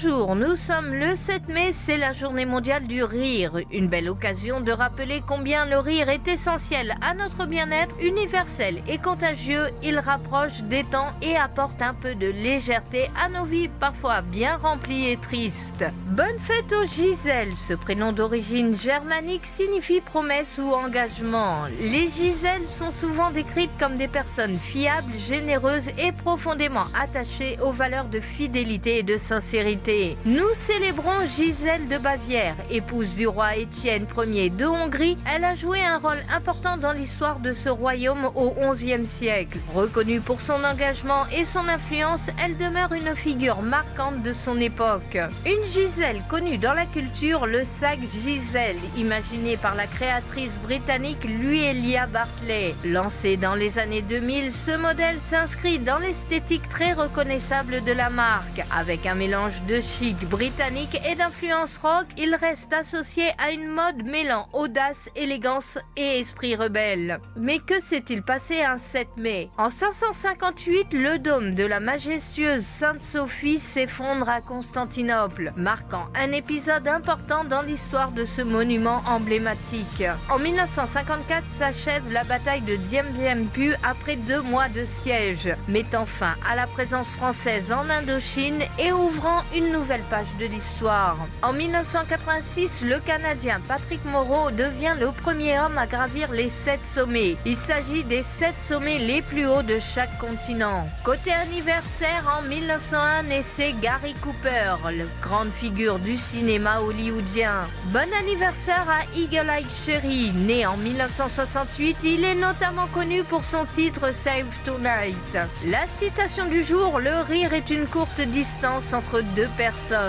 Bonjour, nous sommes le 7 mai, c'est la journée mondiale du rire. Une belle occasion de rappeler combien le rire est essentiel à notre bien-être, universel et contagieux. Il rapproche, détend et apporte un peu de légèreté à nos vies parfois bien remplies et tristes. Bonne fête aux Gisèle, ce prénom d'origine germanique signifie promesse ou engagement. Les Gisèles sont souvent décrites comme des personnes fiables, généreuses et profondément attachées aux valeurs de fidélité et de sincérité. Nous célébrons Gisèle de Bavière, épouse du roi Étienne Ier de Hongrie. Elle a joué un rôle important dans l'histoire de ce royaume au XIe siècle. Reconnue pour son engagement et son influence, elle demeure une figure marquante de son époque. Une Gisèle connue dans la culture, le sac Gisèle, imaginé par la créatrice britannique Luelia Bartley. Lancé dans les années 2000, ce modèle s'inscrit dans l'esthétique très reconnaissable de la marque. Avec un mélange de chic britannique et d'influence rock, il reste associé à une mode mêlant audace, élégance et esprit rebelle. Mais que s'est-il passé un 7 mai ? En 558, le dôme de la majestueuse Sainte-Sophie s'effondre à Constantinople, marquant un épisode important dans l'histoire de ce monument emblématique. En 1954 s'achève la bataille de Dien Bien Phu après 2 mois de siège, mettant fin à la présence française en Indochine et ouvrant une nouvelle page de l'histoire. En 1986, le Canadien Patrick Moreau devient le premier homme à gravir les 7 sommets. Il s'agit des 7 sommets les plus hauts de chaque continent. Côté anniversaire, en 1901 naissait Gary Cooper, la grande figure du cinéma hollywoodien. Bon anniversaire à Eagle Eye Cherry, né en 1968, il est notamment connu pour son titre Save Tonight. La citation du jour, le rire est une courte distance entre 2 personnes.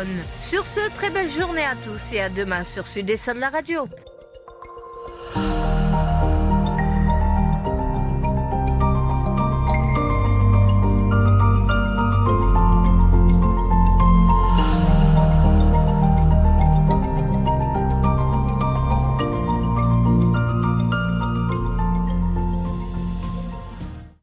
Sur ce, très belle journée à tous et à demain sur Sud et de la radio.